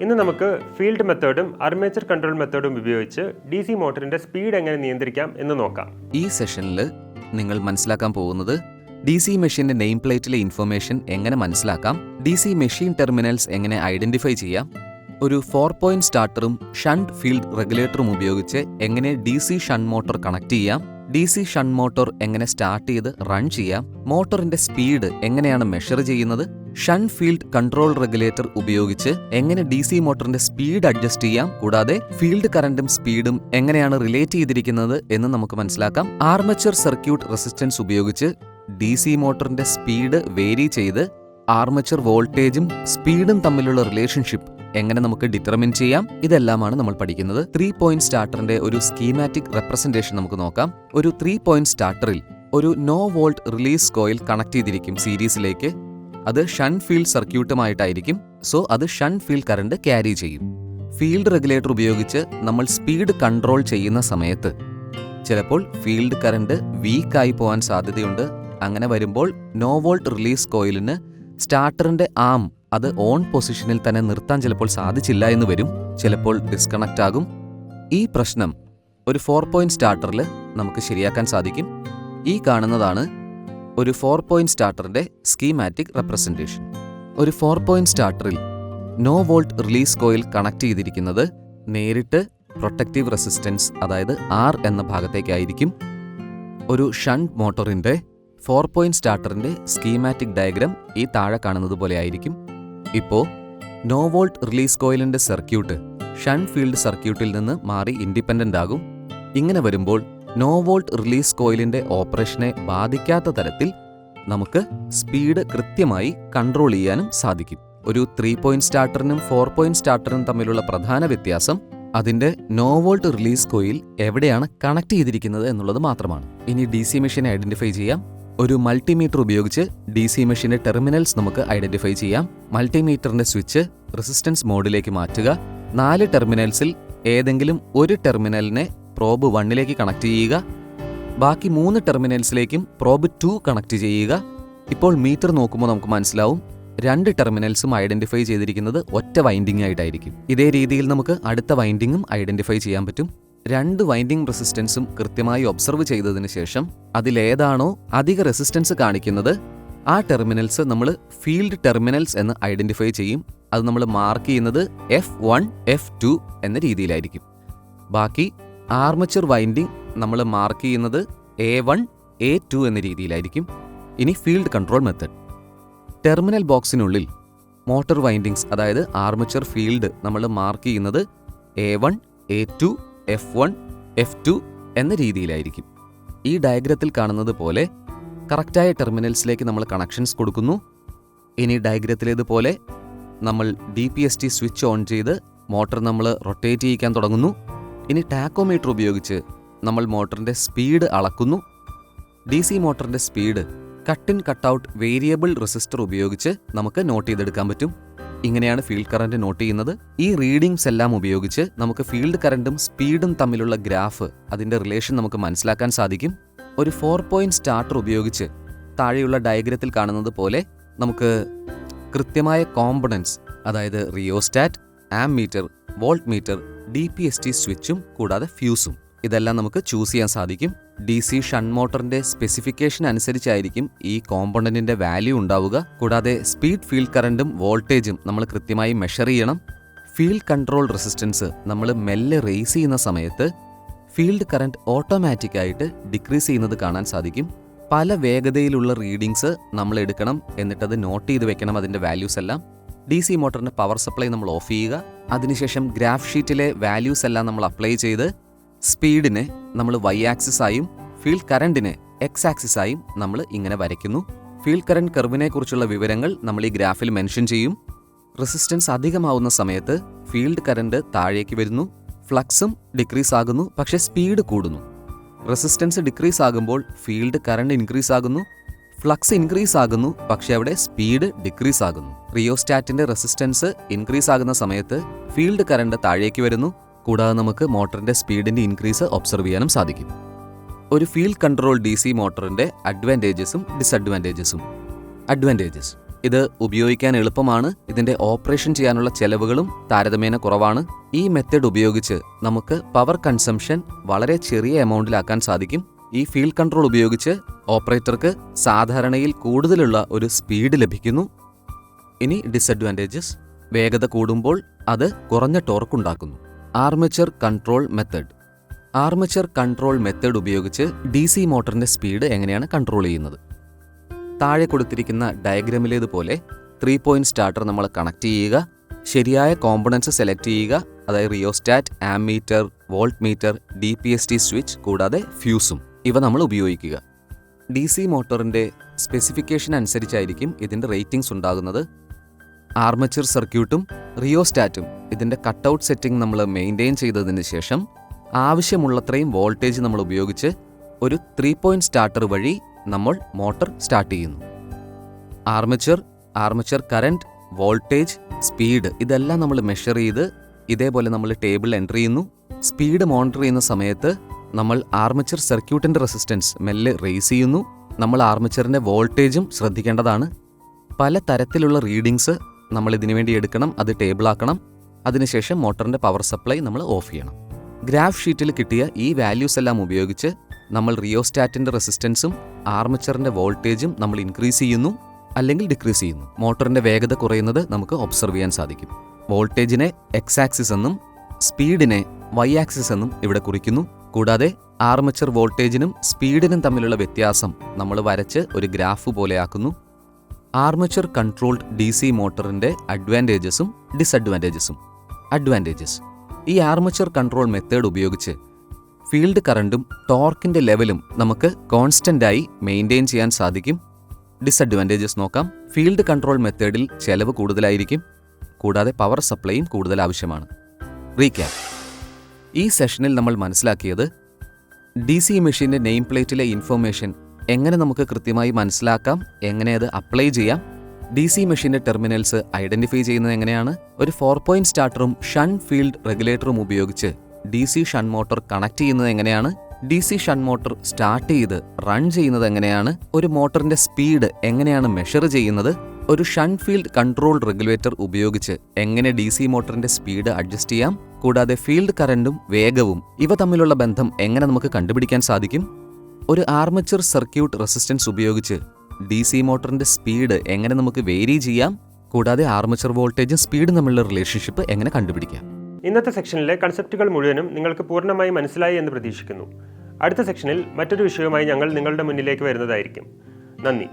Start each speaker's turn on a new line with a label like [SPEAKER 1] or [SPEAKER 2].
[SPEAKER 1] ഇന്ന് നമുക്ക് field മെത്തേഡും armature control മെത്തേഡും ഉപയോഗിച്ച് DC മോട്ടറിന്റെ സ്പീഡ് എങ്ങനെ നിയന്ത്രിക്കാം എന്ന് നോക്കാം.
[SPEAKER 2] ഈ സെഷനിൽ നിങ്ങൾ മനസ്സിലാക്കാൻ പോകുന്നത് DC മെഷീന്റെ നെയിം പ്ലേറ്റിലെ ഇൻഫർമേഷൻ എങ്ങനെ മനസ്സിലാക്കാം, DC മെഷീൻ ടെർമിനൽസ് എങ്ങനെ ഐഡന്റിഫൈ ചെയ്യാം, ഒരു 4-point സ്റ്റാർട്ടറും ഷണ്ട് ഫീൽഡ് റെഗുലേറ്ററും ഉപയോഗിച്ച് എങ്ങനെ DC ഷണ്ട് മോട്ടോർ കണക്ട് ചെയ്യാം, DC ഷണ്ട് മോട്ടോർ എങ്ങനെ സ്റ്റാർട്ട് ചെയ്ത് റൺ ചെയ്യാം, മോട്ടോറിന്റെ സ്പീഡ് എങ്ങനെയാണ് മെഷർ ചെയ്യുന്നത്, ഷണ്ട് ഫീൽഡ് കൺട്രോൾ റെഗുലേറ്റർ ഉപയോഗിച്ച് എങ്ങനെ DC മോട്ടറിന്റെ സ്പീഡ് അഡ്ജസ്റ്റ് ചെയ്യാം, കൂടാതെ ഫീൽഡ് കറന്റും സ്പീഡും എങ്ങനെയാണ് റിലേറ്റ് ചെയ്തിരിക്കുന്നത് എന്ന് നമുക്ക് മനസ്സിലാക്കാം. ആർമച്ചർ സർക്യൂട്ട് റെസിസ്റ്റൻസ് ഉപയോഗിച്ച് DC മോട്ടറിന്റെ സ്പീഡ് വേരി ചെയ്ത് ആർമച്ചർ വോൾട്ടേജും സ്പീഡും തമ്മിലുള്ള റിലേഷൻഷിപ്പ് എങ്ങനെ നമുക്ക് ഡിറ്റർമിൻ ചെയ്യാം, ഇതെല്ലാമാണ് നമ്മൾ പഠിക്കുന്നത്. 3-point സ്റ്റാർട്ടറിന്റെ ഒരു സ്കീമാറ്റിക് റെപ്രസെന്റേഷൻ നമുക്ക് നോക്കാം. ഒരു 3-point സ്റ്റാർട്ടറിൽ ഒരു no volt release coil connect ചെയ്തിരിക്കും സീരീസിലേക്ക്. അത് ഷണ്ട് ഫീൽഡ് സർക്യൂട്ടുമായിട്ടായിരിക്കും. സോ അത് ഷണ്ട് ഫീൽഡ് കറണ്ട് ക്യാരി ചെയ്യും. ഫീൽഡ് റെഗുലേറ്റർ ഉപയോഗിച്ച് നമ്മൾ സ്പീഡ് കൺട്രോൾ ചെയ്യുന്ന സമയത്ത് ചിലപ്പോൾ ഫീൽഡ് കറണ്ട് വീക്കായി പോകാൻ സാധ്യതയുണ്ട്. അങ്ങനെ വരുമ്പോൾ നോ വോൾട്ട് റിലീസ് കോയിലിന് സ്റ്റാർട്ടറിന്റെ ആം അത് ഓൺ പൊസിഷനിൽ തന്നെ നിർത്താൻ ചിലപ്പോൾ സാധിച്ചില്ല എന്ന് വരും. ചിലപ്പോൾ ഡിസ്കണക്റ്റ് ആകും. ഈ പ്രശ്നം ഒരു 4-point സ്റ്റാർട്ടറിൽ നമുക്ക് ശരിയാക്കാൻ സാധിക്കും. ഈ കാണുന്നതാണ് ഒരു 4-point സ്റ്റാർട്ടറിന്റെ സ്കീമാറ്റിക് റെപ്രസെന്റേഷൻ. ഒരു 4-point സ്റ്റാർട്ടറിൽ no volt release coil connect ചെയ്തിരിക്കുന്നത് നേരിട്ട് പ്രൊട്ടക്റ്റീവ് റെസിസ്റ്റൻസ് അതായത് R എന്ന ഭാഗത്തേക്കായിരിക്കും. ഒരു ഷണ്ട് മോട്ടോറിന്റെ 4-point സ്റ്റാർട്ടറിന്റെ സ്കീമാറ്റിക് ഡയഗ്രാം ഈ താഴെ കാണുന്നത് പോലെ ആയിരിക്കും. ഇപ്പോൾ നോ വോൾട്ട് റിലീസ് കോയിലിന്റെ സർക്യൂട്ട് ഷണ്ട് ഫീൽഡ് സർക്യൂട്ടിൽ നിന്ന് മാറി ഇൻഡിപെൻഡന്റ് ആകും. ഇങ്ങനെ വരുമ്പോൾ നോ വോൾട്ട് റിലീസ് കോയിലിന്റെ ഓപ്പറേഷനെ ബാധിക്കാത്ത തരത്തിൽ നമുക്ക് സ്പീഡ് കൃത്യമായി കൺട്രോൾ ചെയ്യാനും സാധിക്കും. ഒരു 3-point സ്റ്റാർട്ടറിനും 4-point സ്റ്റാർട്ടറിനും തമ്മിലുള്ള പ്രധാന വ്യത്യാസം അതിന്റെ നോ വോൾട്ട് റിലീസ് കോയിൽ എവിടെയാണ് കണക്ട് ചെയ്തിരിക്കുന്നത് എന്നുള്ളത് മാത്രമാണ്. ഇനി DC മെഷീനെ ഐഡന്റിഫൈ ചെയ്യാം. ഒരു മൾട്ടിമീറ്റർ ഉപയോഗിച്ച് DC മെഷീന്റെ ടെർമിനൽസ് നമുക്ക് ഐഡന്റിഫൈ ചെയ്യാം. മൾട്ടിമീറ്ററിന്റെ സ്വിച്ച് റെസിസ്റ്റൻസ് മോഡിലേക്ക് മാറ്റുക. 4 ടെർമിനൽസിൽ ഏതെങ്കിലും ഒരു ടെർമിനലിനെ പ്രോബ് 1ലേക്ക് കണക്ട് ചെയ്യുക. ബാക്കി 3 ടെർമിനൽസിലേക്കും പ്രോബ് 2 കണക്ട് ചെയ്യുക. ഇപ്പോൾ മീറ്റർ നോക്കുമ്പോൾ നമുക്ക് മനസ്സിലാവും 2 ടെർമിനൽസും ഐഡന്റിഫൈ ചെയ്തിരിക്കുന്നത് ഒറ്റ വൈൻഡിംഗ് ആയിട്ടായിരിക്കും. ഇതേ രീതിയിൽ നമുക്ക് അടുത്ത വൈൻഡിങ്ങും ഐഡന്റിഫൈ ചെയ്യാൻ പറ്റും. 2 വൈൻഡിംഗ് റെസിസ്റ്റൻസും കൃത്യമായി ഒബ്സർവ് ചെയ്തതിന് ശേഷം അതിലേതാണോ അധിക റെസിസ്റ്റൻസ് കാണിക്കുന്നത് ആ ടെർമിനൽസ് നമ്മൾ ഫീൽഡ് ടെർമിനൽസ് എന്ന് ഐഡന്റിഫൈ ചെയ്യും. അത് നമ്മൾ മാർക്ക് ചെയ്യുന്നത് F1, F2 എന്ന രീതിയിലായിരിക്കും. ബാക്കി ആർമച്ചർ വൈൻഡിംഗ് നമ്മൾ മാർക്ക് ചെയ്യുന്നത് A1, A2 എന്ന രീതിയിലായിരിക്കും. ഇനി ഫീൽഡ് കൺട്രോൾ മെത്തേഡ്. ടെർമിനൽ ബോക്സിനുള്ളിൽ മോട്ടോർ വൈൻഡിങ്സ് അതായത് ആർമച്ചർ ഫീൽഡ് നമ്മൾ മാർക്ക് ചെയ്യുന്നത് A1, A2, F1, F2 എന്ന രീതിയിലായിരിക്കും. ഈ ഡയഗ്രത്തിൽ കാണുന്നത് പോലെ കറക്റ്റായ ടെർമിനൽസിലേക്ക് നമ്മൾ കണക്ഷൻസ് കൊടുക്കുന്നു. ഇനി ഡയഗ്രത്തിലേതുപോലെ നമ്മൾ DPST സ്വിച്ച് ഓൺ ചെയ്ത് മോട്ടർ നമ്മൾ റൊട്ടേറ്റ് ചെയ്യിക്കാൻ തുടങ്ങുന്നു. ഇനി ടാക്കോമീറ്റർ ഉപയോഗിച്ച് നമ്മൾ മോട്ടറിൻ്റെ സ്പീഡ് അളക്കുന്നു. DC മോട്ടറിൻ്റെ speed cut in cut out variable resistor ഉപയോഗിച്ച് നമുക്ക് നോട്ട് ചെയ്തെടുക്കാൻ പറ്റും. ഇങ്ങനെയാണ് ഫീൽഡ് കറന്റ് നോട്ട് ചെയ്യുന്നത്. ഈ റീഡിങ്സ് എല്ലാം ഉപയോഗിച്ച് നമുക്ക് ഫീൽഡ് കറന്റും സ്പീഡും തമ്മിലുള്ള ഗ്രാഫ് അതിന്റെ റിലേഷൻ നമുക്ക് മനസ്സിലാക്കാൻ സാധിക്കും. ഒരു 4-point സ്റ്റാർട്ടർ ഉപയോഗിച്ച് താഴെയുള്ള ഡയഗ്രത്തിൽ കാണുന്നത് പോലെ നമുക്ക് കൃത്യമായ കോമ്പണൻസ് അതായത് റിയോസ്റ്റാറ്റ്, ആംമീറ്റർ, വോൾട്ട് മീറ്റർ, DPST സ്വിച്ചും കൂടാതെ ഫ്യൂസും ഇതെല്ലാം നമുക്ക് ചൂസ് ചെയ്യാൻ സാധിക്കും. DC ഷണ്ട് മോട്ടറിന്റെ സ്പെസിഫിക്കേഷൻ അനുസരിച്ചായിരിക്കും ഈ കോമ്പണന്റിന്റെ വാല്യൂ ഉണ്ടാവുക. കൂടാതെ സ്പീഡ്, ഫീൽഡ് കറന്റും വോൾട്ടേജും നമ്മൾ കൃത്യമായി മെഷർ ചെയ്യണം. ഫീൽഡ് കൺട്രോൾ റെസിസ്റ്റൻസ് നമ്മൾ മെല്ലെ റേസ് ചെയ്യുന്ന സമയത്ത് ഫീൽഡ് കറന്റ് ഓട്ടോമാറ്റിക്കായിട്ട് ഡിക്രീസ് ചെയ്യുന്നത് കാണാൻ സാധിക്കും. പല വേഗതയിലുള്ള റീഡിങ്സ് നമ്മൾ എടുക്കണം, എന്നിട്ടത് നോട്ട് ചെയ്ത് വെക്കണം അതിന്റെ വാല്യൂസ് എല്ലാം. DC മോട്ടറിന്റെ പവർ സപ്ലൈ നമ്മൾ ഓഫ് ചെയ്യുക. അതിനുശേഷം ഗ്രാഫ് ഷീറ്റിലെ വാല്യൂസ് എല്ലാം നമ്മൾ അപ്ലൈ ചെയ്ത് സ്പീഡിനെ നമ്മൾ Y ആക്സിസ് ആയും ഫീൽഡ് കറണ്ടിനെ X ആക്സിസ് ആയും നമ്മൾ ഇങ്ങനെ വരയ്ക്കുന്നു. ഫീൽഡ് കറന്റ് കർവിനെ കുറിച്ചുള്ള വിവരങ്ങൾ നമ്മൾ ഈ ഗ്രാഫിൽ മെൻഷൻ ചെയ്യും. റെസിസ്റ്റൻസ് അധികമാവുന്ന സമയത്ത് ഫീൽഡ് കറന്റ് താഴേക്ക് വരുന്നു, ഫ്ലക്സും ഡിക്രീസ് ആകുന്നു, പക്ഷേ സ്പീഡ് കൂടുന്നു. റെസിസ്റ്റൻസ് ഡിക്രീസ് ആകുമ്പോൾ ഫീൽഡ് കറന്റ് ഇൻക്രീസ് ആകുന്നു, ഫ്ലക്സ് ഇൻക്രീസ് ആകുന്നു, പക്ഷേ അവിടെ സ്പീഡ് ഡിക്രീസ് ആകുന്നു. റിയോസ്റ്റാറ്റിന്റെ റെസിസ്റ്റൻസ് ഇൻക്രീസ് ആകുന്ന സമയത്ത് ഫീൽഡ് കറന്റ് താഴേക്ക് വരുന്നു. കൂടാതെ നമുക്ക് മോട്ടറിന്റെ സ്പീഡിന്റെ ഇൻക്രീസ് ഒബ്സർവ് ചെയ്യാനും സാധിക്കും. ഒരു ഫീൽഡ് കൺട്രോൾ DC മോട്ടറിന്റെ അഡ്വാൻറ്റേജസും ഡിസഡ്വാൻറ്റേജസും. അഡ്വാൻറ്റേജസ്: ഇത് ഉപയോഗിക്കാൻ എളുപ്പമാണ്. ഇതിന്റെ ഓപ്പറേഷൻ ചെയ്യാനുള്ള ചെലവുകളും താരതമ്യേന കുറവാണ്. ഈ മെത്തേഡ് ഉപയോഗിച്ച് നമുക്ക് പവർ കൺസംഷൻ വളരെ ചെറിയ എമൗണ്ടിലാക്കാൻ സാധിക്കും. ഈ ഫീൽഡ് കൺട്രോൾ ഉപയോഗിച്ച് ഓപ്പറേറ്റർക്ക് സാധാരണയിൽ കൂടുതലുള്ള ഒരു സ്പീഡ് ലഭിക്കുന്നു. ഇനി ഡിസഡ്വാൻറ്റേജസ്. വേഗത കൂടുമ്പോൾ അത് കുറഞ്ഞ ടോർക്ക് ഉണ്ടാക്കുന്നു. Armature control method. Armature control method ഉപയോഗിച്ച് DC മോട്ടറിന്റെ സ്പീഡ് എങ്ങനെയാണ് കൺട്രോൾ ചെയ്യുന്നത്? താഴെ കൊടുത്തിരിക്കുന്ന ഡയഗ്രാമിലേതുപോലെ 3 പോയിന്റ് സ്റ്റാർട്ടർ നമ്മൾ കണക്ട് ചെയ്യുക. ശരിയായ കോമ്പണൻസ് സെലക്ട് ചെയ്യുക. അതായത് rheostat, ammeter, voltmeter, DPST switch കൂടാതെ ഫ്യൂസും ഇവ നമ്മൾ ഉപയോഗിക്കുക. DC മോട്ടറിന്റെ സ്പെസിഫിക്കേഷൻ അനുസരിച്ചായിരിക്കും ഇതിന്റെ റേറ്റിംഗ്സ് ഉണ്ടാകുന്നത്. ആർമേച്ചർ സർക്യൂട്ടും റിയോസ്റ്റാറ്റും ഇതിന്റെ കട്ടൗട്ട് സെറ്റിംഗ് നമ്മൾ മെയിൻറ്റെയിൻ ചെയ്തതിന് ശേഷം ആവശ്യമുള്ളത്രയും വോൾട്ടേജ് നമ്മൾ ഉപയോഗിച്ച് ഒരു 3 പോയിന്റ് സ്റ്റാർട്ടർ വഴി നമ്മൾ മോട്ടർ സ്റ്റാർട്ട് ചെയ്യുന്നു. ആർമേച്ചർ കറന്റ്, വോൾട്ടേജ്, സ്പീഡ് ഇതെല്ലാം നമ്മൾ മെഷർ ചെയ്ത് ഇതേപോലെ നമ്മൾ ടേബിൾ എൻ്റർ ചെയ്യുന്നു. സ്പീഡ് മോണിറ്റർ ചെയ്യുന്ന സമയത്ത് നമ്മൾ ആർമേച്ചർ സർക്യൂട്ടിന്റെ റെസിസ്റ്റൻസ് മെല്ലെ റേസ് ചെയ്യുന്നു. നമ്മൾ ആർമേച്ചറിന്റെ വോൾട്ടേജും ശ്രദ്ധിക്കേണ്ടതാണ്. പല തരത്തിലുള്ള റീഡിങ്സ് നമ്മൾ ഇതിനു വേണ്ടി എടുക്കണം. അത് ടേബിളാക്കണം. അതിനുശേഷം മോട്ടറിന്റെ പവർ സപ്ലൈ നമ്മൾ ഓഫ് ചെയ്യണം. ഗ്രാഫ് ഷീറ്റിൽ കിട്ടിയ ഈ വാല്യൂസ് എല്ലാം ഉപയോഗിച്ച് നമ്മൾ റിയോസ്റ്റാറ്റിന്റെ റെസിസ്റ്റൻസും ആർമേച്ചറിന്റെ വോൾട്ടേജും നമ്മൾ ഇൻക്രീസ് ചെയ്യുന്നു അല്ലെങ്കിൽ ഡിക്രീസ് ചെയ്യുന്നു. മോട്ടറിന്റെ വേഗത കുറയുന്നത് നമുക്ക് ഒബ്സർവ് ചെയ്യാൻ സാധിക്കും. വോൾട്ടേജിനെ X ആക്സിസ് എന്നും സ്പീഡിനെ Y ആക്സിസ് എന്നും ഇവിടെ കുറിക്കുന്നു. കൂടാതെ ആർമേച്ചർ വോൾട്ടേജിനും സ്പീഡിനും തമ്മിലുള്ള വ്യത്യാസം നമ്മൾ വരച്ച് ഒരു ഗ്രാഫ് പോലെയാക്കുന്നു. ആർമേച്ചർ കൺട്രോൾഡ് DC മോട്ടറിന്റെ അഡ്വാൻറ്റേജസും ഡിസഡ്വാൻറ്റേജസും. അഡ്വാൻറ്റേജസ്: ഈ ആർമേച്ചർ കൺട്രോൾ മെത്തേഡ് ഉപയോഗിച്ച് ഫീൽഡ് കറണ്ടും ടോർക്കിന്റെ ലെവലും നമുക്ക് കോൺസ്റ്റന്റായി മെയിൻറ്റെയിൻ ചെയ്യാൻ സാധിക്കും. ഡിസഡ്വാൻറ്റേജസ് നോക്കാം. ഫീൽഡ് കൺട്രോൾ മെത്തേഡിൽ ചെലവ് കൂടുതലായിരിക്കും. കൂടാതെ പവർ സപ്ലൈയും കൂടുതൽ ആവശ്യമാണ്. റീക്യാപ്പ്: ഈ സെഷനിൽ നമ്മൾ മനസ്സിലാക്കിയത് DC മെഷീൻ്റെ നെയിം പ്ലേറ്റിലെ ഇൻഫർമേഷൻ എങ്ങനെ നമുക്ക് കൃത്യമായി മനസ്സിലാക്കാം, എങ്ങനെ അത് അപ്ലൈ ചെയ്യാം, DC മെഷീൻ്റെ ടെർമിനൽസ് ഐഡന്റിഫൈ ചെയ്യുന്നത് എങ്ങനെയാണ്, ഒരു 4 പോയിന്റ് സ്റ്റാർട്ടറും ഷൻ ഫീൽഡ് റെഗുലേറ്ററും ഉപയോഗിച്ച് DC ഷൻ മോട്ടോർ കണക്ട് ചെയ്യുന്നത് എങ്ങനെയാണ്, DC ഷൻ മോട്ടോർ സ്റ്റാർട്ട് ചെയ്ത് റൺ ചെയ്യുന്നത് എങ്ങനെയാണ്, ഒരു മോട്ടറിന്റെ സ്പീഡ് എങ്ങനെയാണ് മെഷർ ചെയ്യുന്നത്, ഒരു ഷൻ ഫീൽഡ് കൺട്രോൾ റെഗുലേറ്റർ ഉപയോഗിച്ച് എങ്ങനെ DC മോട്ടറിന്റെ സ്പീഡ് അഡ്ജസ്റ്റ് ചെയ്യാം, കൂടാതെ ഫീൽഡ് കറണ്ടും വേഗവും ഇവ തമ്മിലുള്ള ബന്ധം എങ്ങനെ നമുക്ക് കണ്ടുപിടിക്കാൻ സാധിക്കും, ഒരു ആർമേച്ചർ സർക്യൂട്ട് റെസിസ്റ്റൻസ് ഉപയോഗിച്ച് DC മോട്ടറിന്റെ സ്പീഡ് എങ്ങനെ നമുക്ക് വേരി ചെയ്യാം, കൂടാതെ ആർമേച്ചർ വോൾട്ടേജും സ്പീഡും തമ്മിലുള്ള റിലേഷൻഷിപ്പ് എങ്ങനെ കണ്ടുപിടിക്കാം.
[SPEAKER 1] ഇന്നത്തെ സെക്ഷനിലെ കൺസെപ്റ്റുകൾ മുഴുവനും നിങ്ങൾക്ക് പൂർണ്ണമായി മനസ്സിലായി എന്ന് പ്രതീക്ഷിക്കുന്നു. അടുത്ത സെക്ഷനിൽ മറ്റൊരു വിഷയവുമായി ഞങ്ങൾ നിങ്ങളുടെ മുന്നിലേക്ക് വരുന്നതായിരിക്കും. നന്ദി.